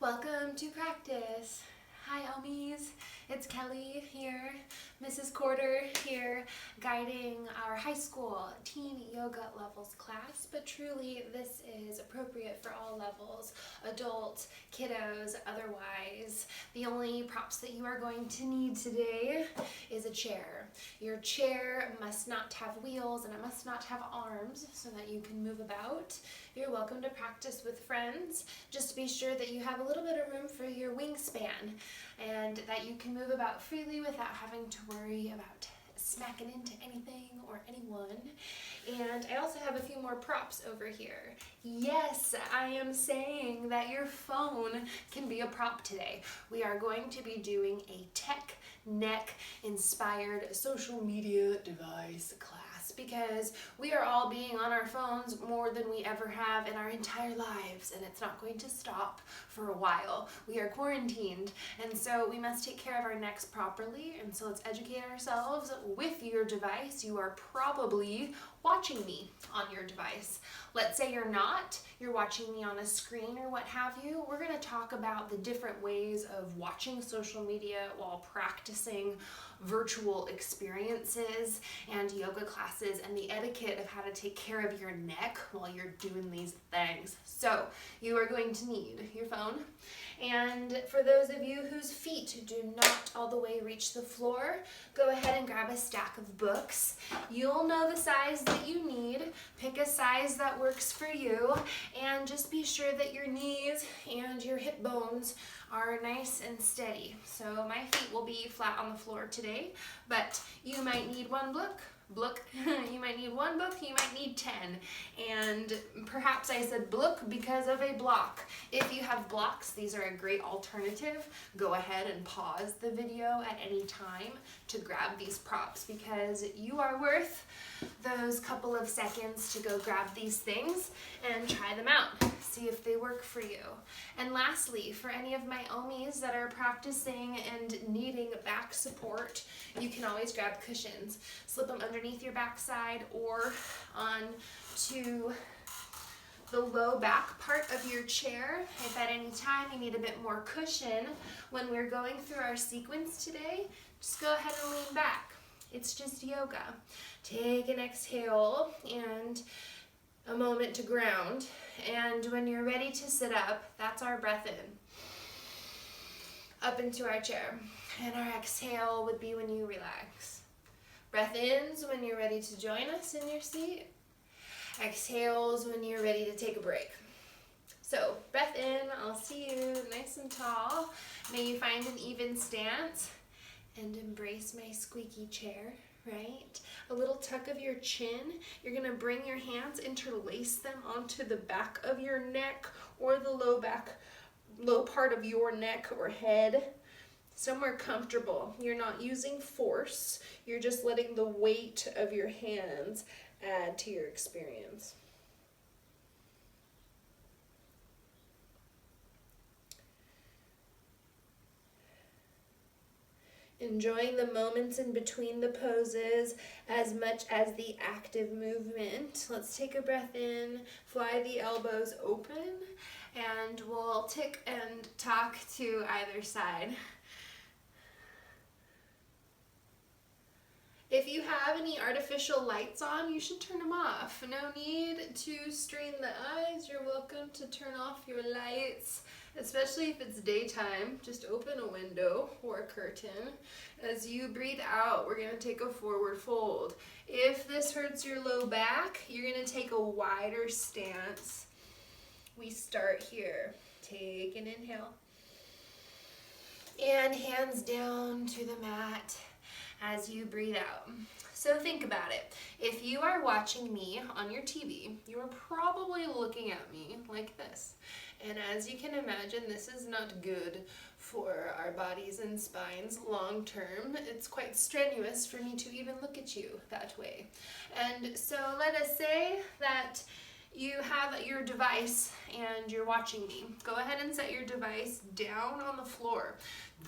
Welcome to practice. Hi, Omies. It's Kelly here, Mrs. Corder here, guiding our high school teen yoga levels class, but truly this is appropriate for all levels, adults, kiddos, otherwise. The only props that you are going to need today is a chair. Your chair must not have wheels and it must not have arms so that you can move about. You're welcome to practice with friends. Just be sure that you have a little bit of room for your wingspan and that you can move about freely without having to worry about smacking into anything or anyone. And I also have a few more props over here. Yes, I am saying that your phone can be a prop today. We are going to be doing a tech neck inspired social media device class because we are all being on our phones more than we ever have in our entire lives, and it's not going to stop for a while. We are quarantined, and so we must take care of our necks properly, and so let's educate ourselves with your device. You are probably watching me on your device. Let's say you're not, you're watching me on a screen or what have you. We're going to talk about the different ways of watching social media while practicing virtual experiences and yoga classes and the etiquette of how to take care of your neck while you're doing these things. So you are going to need your phone, and for those of you whose feet do not all the way reach the floor, go ahead and grab a stack of books. You'll know the size that you need. Pick a size that works for you, and just be sure that your knees and your hip bones are nice and steady. So my feet will be flat on the floor today, but you might need one book. You might need one book, you might need 10. And perhaps I said book because of a block. If you have blocks, these are a great alternative. Go ahead and pause the video at any time to grab these props because you are worth those couple of seconds to go grab these things and try them out. See if they work for you. And lastly, for any of my Omies that are practicing and needing back support, you can always grab cushions. Slip them underneath your backside or onto the low back part of your chair. If at any time you need a bit more cushion when we're going through our sequence today, just go ahead and lean back. It's just yoga. Take an exhale and a moment to ground. And when you're ready to sit up, that's our breath in. Up into our chair. And our exhale would be when you relax. Breath in's when you're ready to join us in your seat. Exhales when you're ready to take a break. So breath in, I'll see you nice and tall. May you find an even stance and embrace my squeaky chair, right? A little tuck of your chin. You're gonna bring your hands, interlace them onto the back of your neck or the low part of your neck or head. Somewhere comfortable. You're not using force. You're just letting the weight of your hands add to your experience. Enjoying the moments in between the poses as much as the active movement. Let's take a breath in, fly the elbows open, and we'll tick and talk to either side. If you have any artificial lights on, you should turn them off. No need to strain the eyes. You're welcome to turn off your lights, especially if it's daytime. Just open a window or a curtain. As you breathe out, we're going to take a forward fold. If this hurts your low back, you're going to take a wider stance. We start here. Take an inhale. And hands down to the mat as you breathe out. So think about it. If you are watching me on your TV, you are probably looking at me like this. And as you can imagine, this is not good for our bodies and spines long term. It's quite strenuous for me to even look at you that way. And so let us say that you have your device and you're watching me. Go ahead and set your device down on the floor.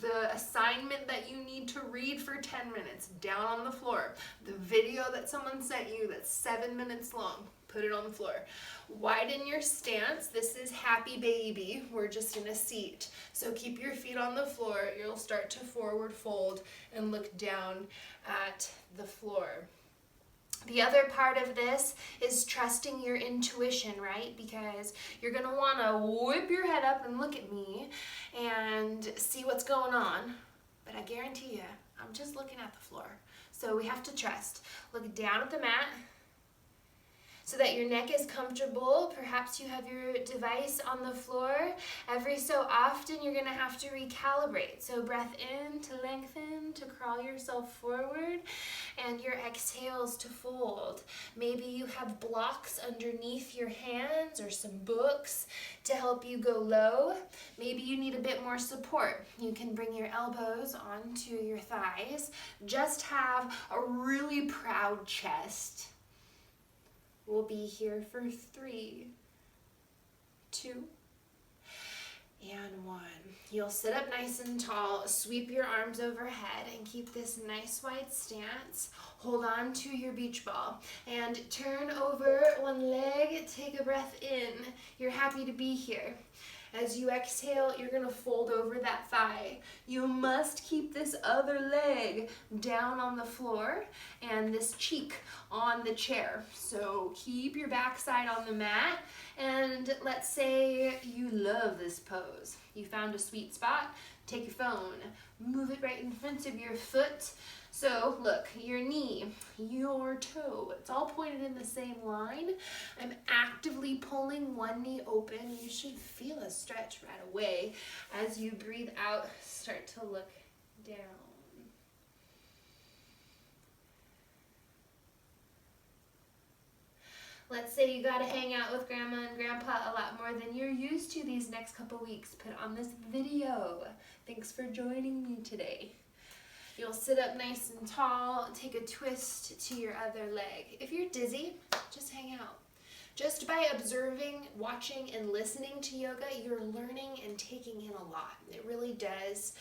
The assignment that you need to read for 10 minutes, down on the floor. The video that someone sent you that's 7 minutes long, Put it on the floor. Widen your stance. This is happy baby. We're just in a seat. So keep your feet on the floor. You'll start to forward fold and look down at the floor. The other part of this is trusting your intuition, right? Because you're going to want to whip your head up and look at me and see what's going on. But I guarantee you, I'm just looking at the floor. So we have to trust. Look down at the mat so that your neck is comfortable. Perhaps you have your device on the floor. Every so often, you're going to have to recalibrate. So breath in to lengthen, to crawl yourself forward, and your exhales to fold. Maybe you have blocks underneath your hands or some books to help you go low. Maybe you need a bit more support. You can bring your elbows onto your thighs. Just have a really proud chest. We'll be here for 3, 2, and 1. You'll sit up nice and tall, sweep your arms overhead, and keep this nice wide stance. Hold on to your beach ball, and turn over one leg, take a breath in. You're happy to be here. As you exhale, you're going to fold over that thigh. You must keep this other leg down on the floor and this cheek on the chair. So keep your backside on the mat, and let's say you love this pose. You found a sweet spot. Take your phone, move it right in front of your foot. So look, your knee, your toe, it's all pointed in the same line. I'm actively pulling one knee open. You should feel a stretch right away. As you breathe out, start to look down. Let's say you got to hang out with grandma and grandpa a lot more than you're used to these next couple weeks. Put on this video. Thanks for joining me today. You'll sit up nice and tall, take a twist to your other leg. If you're dizzy, just hang out. Just by observing, watching, and listening to yoga, you're learning and taking in a lot. It really does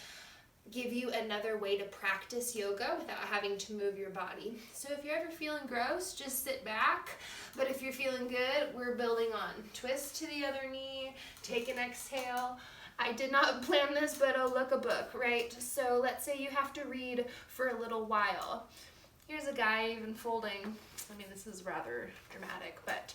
give you another way to practice yoga without having to move your body. So if you're ever feeling gross, just sit back. But if you're feeling good, we're building on. Twist to the other knee, take an exhale. I did not plan this, but oh, look, a book, right? So let's say you have to read for a little while. Here's a guy even folding. I mean, this is rather dramatic, but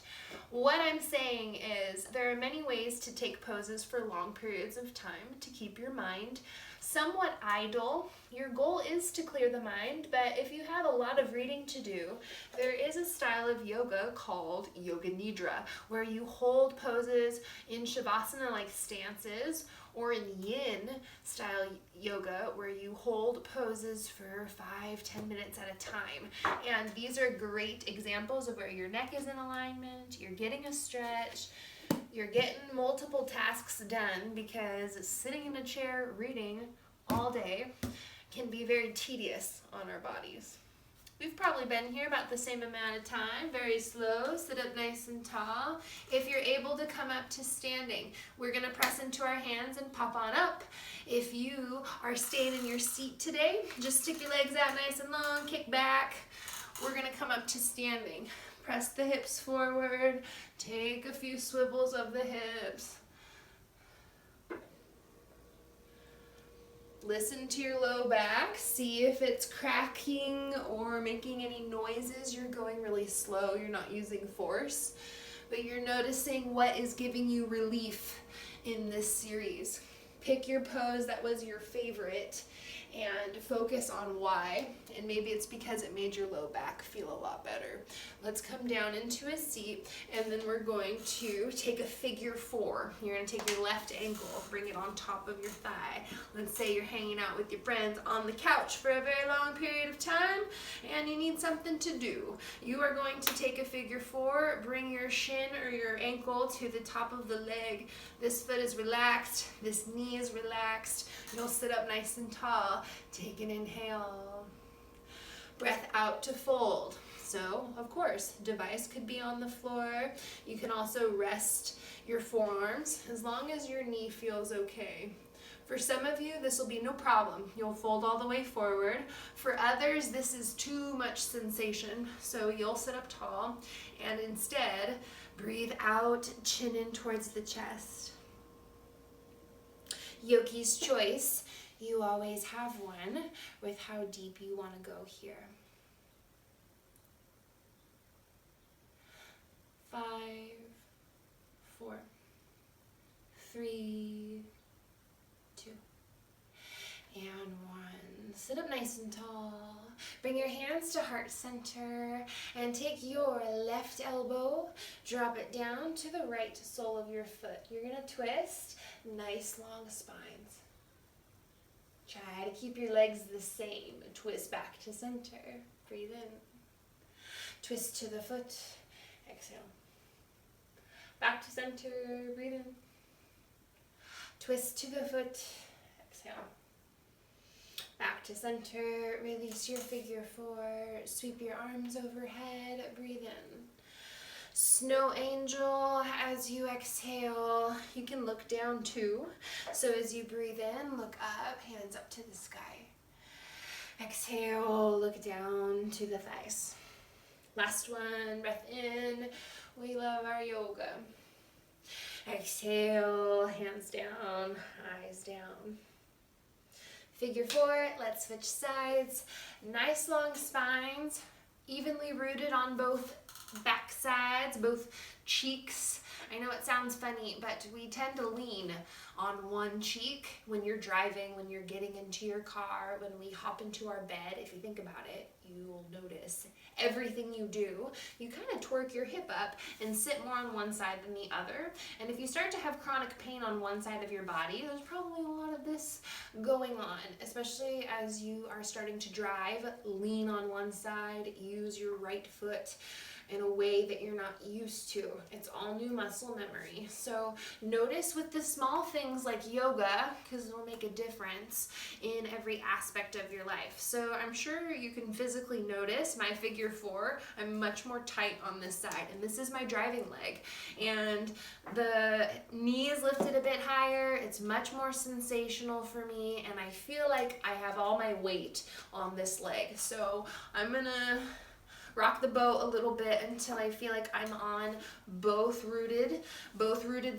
what I'm saying is there are many ways to take poses for long periods of time to keep your mind somewhat idle. Your goal is to clear the mind, but if you have a lot of reading to do, there is a style of yoga called Yoga Nidra, where you hold poses in Shavasana-like stances, or in Yin style yoga, where you hold poses for 5-10 minutes at a time. And these are great examples of where your neck is in alignment, you're getting a stretch, you're getting multiple tasks done, because sitting in a chair reading all day can be very tedious on our bodies. We've probably been here about the same amount of time. Very slow, sit up nice and tall. If you're able to come up to standing, we're going to press into our hands and pop on up. If you are staying in your seat today, just stick your legs out nice and long, kick back. We're going to come up to standing. Press the hips forward, take a few swivels of the hips. Listen to your low back, see if it's cracking or making any noises. You're going really slow, you're not using force, but you're noticing what is giving you relief in this series. Pick your pose that was your favorite and focus on why, and maybe it's because it made your low back feel a lot better. Let's come down into a seat, and then we're going to take a figure 4. You're going to take your left ankle, bring it on top of your thigh. Let's say you're hanging out with your friends on the couch for a very long period of time, and you need something to do. You are going to take a figure 4, bring your shin or your ankle to the top of the leg. This foot is relaxed, this knee is relaxed. You'll sit up nice and tall. Take an inhale. Breath out to fold. So, of course, device could be on the floor. You can also rest your forearms as long as your knee feels okay. For some of you, this will be no problem. You'll fold all the way forward. For others, this is too much sensation, so you'll sit up tall and instead breathe out, chin in towards the chest. Yogi's choice. You always have one with how deep you want to go here. 5, 4, 3, 2, and 1. Sit up nice and tall. Bring your hands to heart center and take your left elbow, drop it down to the right sole of your foot. You're going to twist, nice long spines. Try to keep your legs the same. Twist back to center. Breathe in. Twist to the foot. Exhale. Back to center. Breathe in. Twist to the foot. Exhale. Back to center. Release your figure 4. Sweep your arms overhead. Breathe in. Snow angel. As you exhale, you can look down too. So as you breathe in, look up, hands up to the sky. Exhale, look down to the thighs. Last one, breath in. We love our yoga. Exhale, hands down, eyes down. Figure 4, let's switch sides. Nice long spines, evenly rooted on both back sides, both cheeks. I know it sounds funny, but we tend to lean on one cheek when you're driving, when you're getting into your car, when we hop into our bed. If you think about it, you will notice everything you do, you kind of twerk your hip up and sit more on one side than the other. And if you start to have chronic pain on one side of your body, there's probably a lot of this going on, especially as you are starting to drive. Lean on one side, use your right foot in a way that you're not used to. It's all new muscle memory. So notice with the small things like yoga, because it'll make a difference in every aspect of your life. So I'm sure you can physically notice my figure 4, I'm much more tight on this side, and this is my driving leg. And the knee is lifted a bit higher, it's much more sensational for me, and I feel like I have all my weight on this leg. So I'm gonna rock the boat a little bit until I feel like I'm on both rooted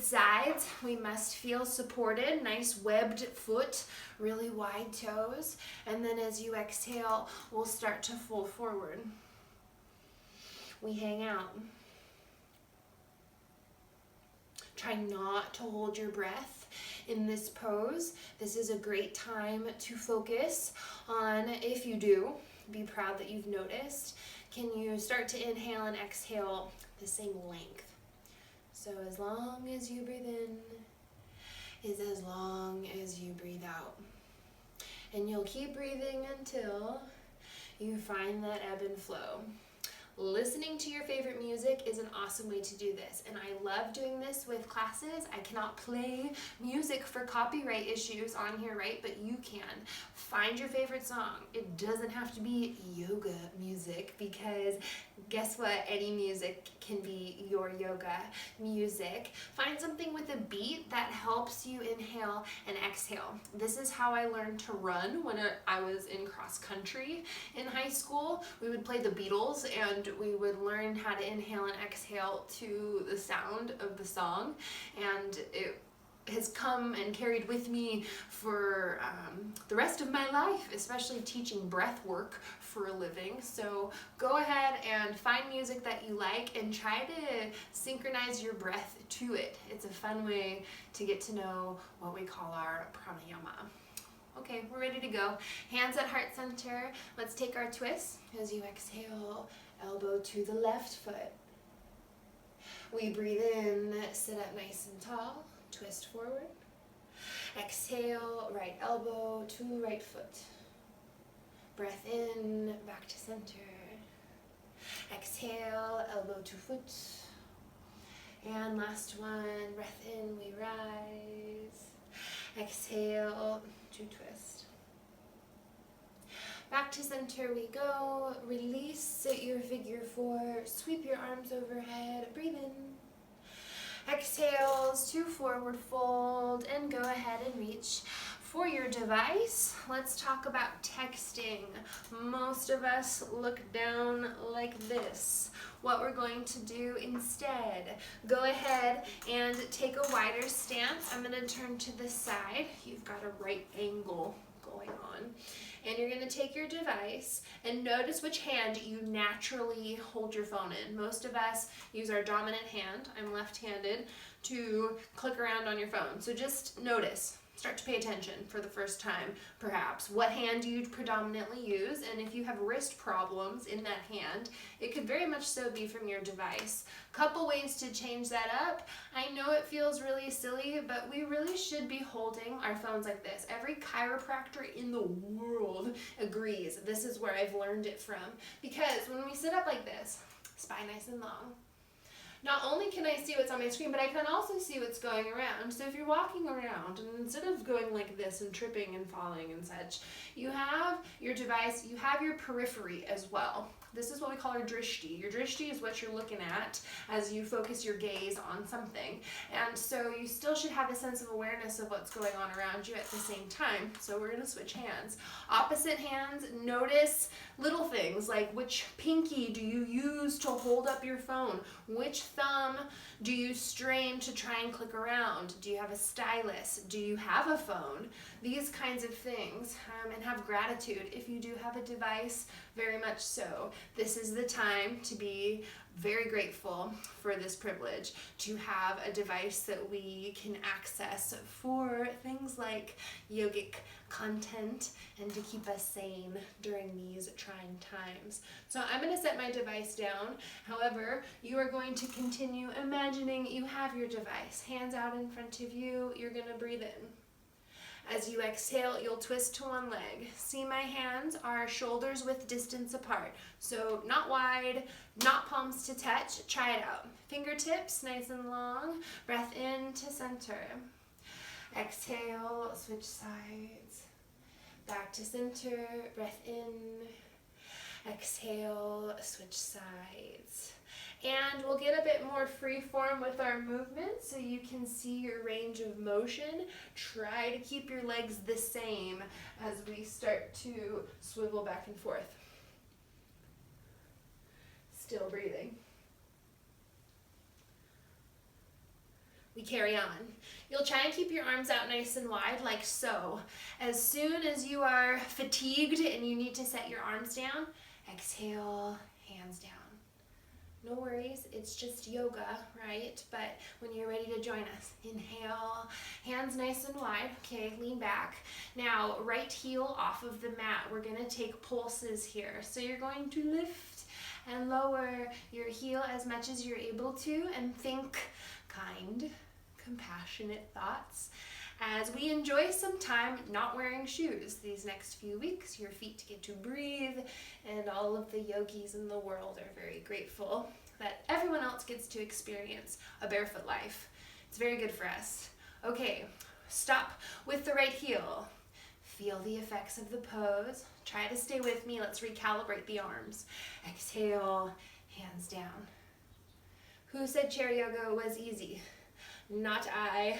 sides. We must feel supported, nice webbed foot, really wide toes. And then as you exhale, we'll start to fold forward. We hang out. Try not to hold your breath in this pose. This is a great time to focus on, if you do, be proud that you've noticed. Can you start to inhale and exhale the same length? So as long as you breathe in is as long as you breathe out. And you'll keep breathing until you find that ebb and flow. Listening to your favorite music is an awesome way to do this, and I love doing this with classes. I cannot play music for copyright issues on here, right? But you can. Find your favorite song. It doesn't have to be yoga music, because guess what? Any music can be your yoga music. Find something with a beat that helps you inhale and exhale. This is how I learned to run when I was in cross country in high school. We would play the Beatles, and we would learn how to inhale and exhale to the sound of the song, and it has come and carried with me for the rest of my life, especially teaching breath work for a living. So go ahead and find music that you like and try to synchronize your breath to it. It's a fun way to get to know what we call our pranayama. Okay, we're ready to go. Hands at heart center. Let's take our twist. As you exhale, elbow to the left foot. We breathe in, sit up nice and tall, twist forward. Exhale, right elbow to right foot. Breath in, back to center. Exhale, elbow to foot. And last one, breath in, we rise. Exhale, to twist. Back to center we go. Release, sit your figure 4. Sweep your arms overhead. Breathe in. Exhales to forward fold, and go ahead and reach for your device, let's talk about texting. Most of us look down like this. What we're going to do instead, go ahead and take a wider stance. I'm going to turn to the side. You've got a right angle going on. And you're going to take your device and notice which hand you naturally hold your phone in. Most of us use our dominant hand, I'm left-handed, to click around on your phone. So just notice. Start to pay attention for the first time, perhaps. What hand do you predominantly use? And if you have wrist problems in that hand, it could very much so be from your device. Couple ways to change that up. I know it feels really silly, but we really should be holding our phones like this. Every chiropractor in the world agrees. This is where I've learned it from. Because when we sit up like this, spine nice and long, not only can I see what's on my screen, but I can also see what's going around. So if you're walking around, and instead of going like this and tripping and falling and such, you have your device, you have your periphery as well. This is what we call our drishti. Your drishti is what you're looking at as you focus your gaze on something. And so you still should have a sense of awareness of what's going on around you at the same time. So we're gonna switch hands. Opposite hands, notice little things like which pinky do you use to hold up your phone? Which thumb do you strain to try and click around? Do you have a stylus? Do you have a phone? These kinds of things, and have gratitude. If you do have a device, very much so. This is the time to be very grateful for this privilege to have a device that we can access for things like yogic content and to keep us sane during these trying times. So I'm going to set my device down. However, you are going to continue imagining you have your device. Hands out in front of you. You're going to breathe in. As you exhale, you'll twist to one leg. See, my hands are shoulders width distance apart. So not wide, not palms to touch. Try it out. Fingertips nice and long. Breath in to center. Exhale, switch sides. Back to center. Breath in. Exhale, switch sides. And we'll get a bit more free form with our movement so you can see your range of motion. Try to keep your legs the same as we start to swivel back and forth. Still breathing. We carry on. You'll try and keep your arms out nice and wide like so. As soon as you are fatigued and you need to set your arms down, exhale, hands down. No worries, it's just yoga, right? But when you're ready to join us, inhale, hands nice and wide. Okay, lean back. Now, right heel off of the mat. We're gonna take pulses here. So you're going to lift and lower your heel as much as you're able to, and think kind, compassionate thoughts as we enjoy some time not wearing shoes these next few weeks. Your feet get to breathe, and all of the yogis in the world are very grateful that everyone else gets to experience a barefoot life. It's very good for us. Okay, stop with the right heel. Feel the effects of the pose. Try to stay with me. Let's recalibrate the arms. Exhale, hands down. Who said chair yoga was easy? Not I.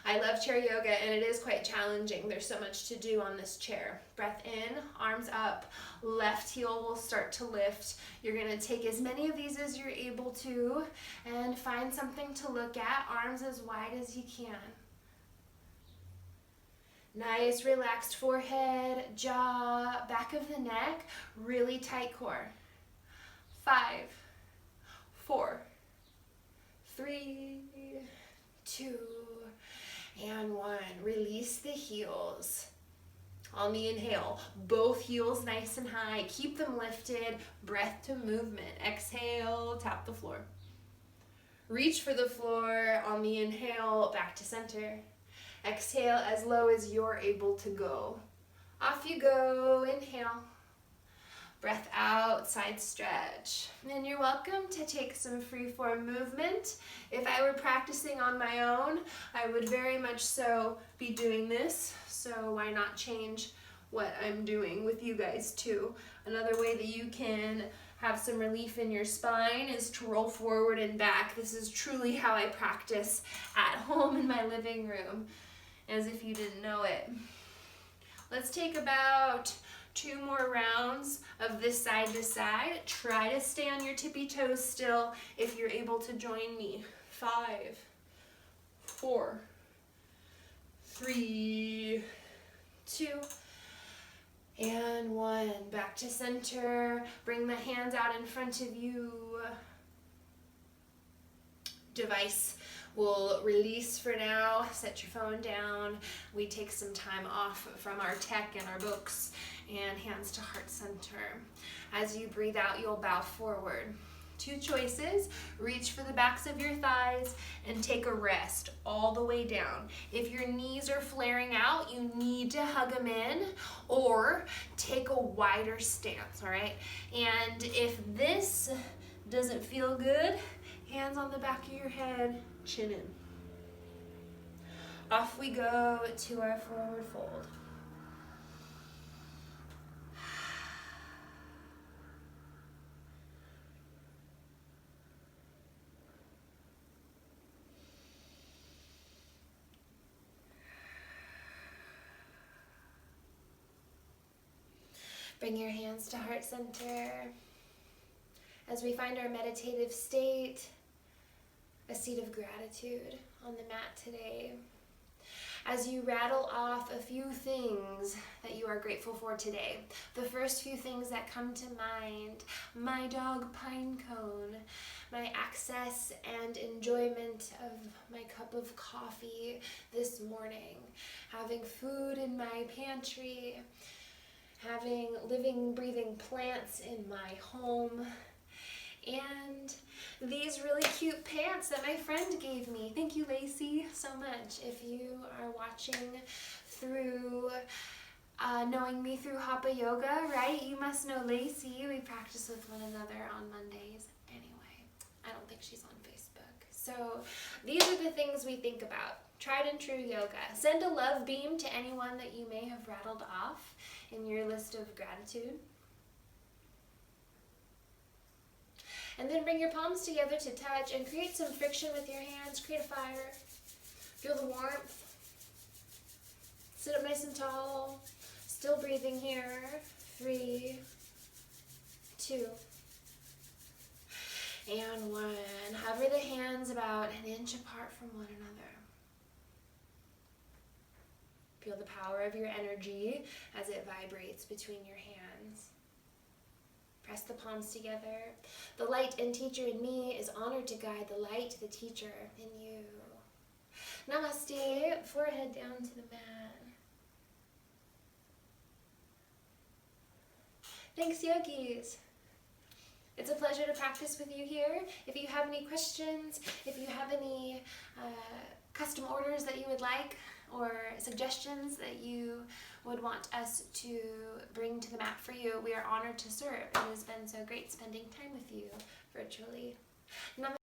I love chair yoga, and it is quite challenging. There's so much to do on this chair. Breath in, arms up, left heel will start to lift. You're gonna take as many of these as you're able to and find something to look at, arms as wide as you can. Nice relaxed forehead, jaw, back of the neck, really tight core. 5, 4, 3, 2, and 1. Release the heels. On the inhale, both heels nice and high. Keep them lifted. Breath to movement. Exhale, tap the floor. Reach for the floor. On the inhale, back to center. Exhale as low as you're able to go. Off you go. Inhale. Breath out, side stretch. And you're welcome to take some free-form movement. If I were practicing on my own, I would very much so be doing this. So why not change what I'm doing with you guys too? Another way that you can have some relief in your spine is to roll forward and back. This is truly how I practice at home in my living room, as if you didn't know it. Let's take about 2 more rounds of this side to side. Try to stay on your tippy toes still if you're able to join me. 5, 4, 3, 2, and 1. Back to center. Bring the hands out in front of you. Device will release for now. Set your phone down. We take some time off from our tech and our books, and hands to heart center. As you breathe out, you'll bow forward. 2 choices. Reach for the backs of your thighs and take a rest all the way down. If your knees are flaring out, you need to hug them in or take a wider stance, all right? And if this doesn't feel good, hands on the back of your head, chin in. Off we go to our forward fold. Bring your hands to heart center. As we find our meditative state, a seat of gratitude on the mat today. As you rattle off a few things that you are grateful for today. The first few things that come to mind: my dog Pinecone, my access and enjoyment of my cup of coffee this morning, having food in my pantry, having living, breathing plants in my home, and these really cute pants that my friend gave me. Thank you, Lacey, so much. If you are watching through knowing me through Hatha Yoga, right? You must know Lacey. We practice with one another on Mondays. Anyway, I don't think she's on Facebook. So these are the things we think about. Tried and true yoga. Send a love beam to anyone that you may have rattled off in your list of gratitude. And then bring your palms together to touch and create some friction with your hands. Create a fire. Feel the warmth. Sit up nice and tall. Still breathing here. 3, 2, and 1. Hover the hands about an inch apart from one another. Feel the power of your energy as it vibrates between your hands. Press the palms together. The light and teacher in me is honored to guide the light, the teacher in you. Namaste. Forehead down to the mat. Thanks, Yogis. It's a pleasure to practice with you here. If you have any questions, if you have any custom orders that you would like, or suggestions that you would want us to bring to the mat for you, we are honored to serve. It has been so great spending time with you virtually.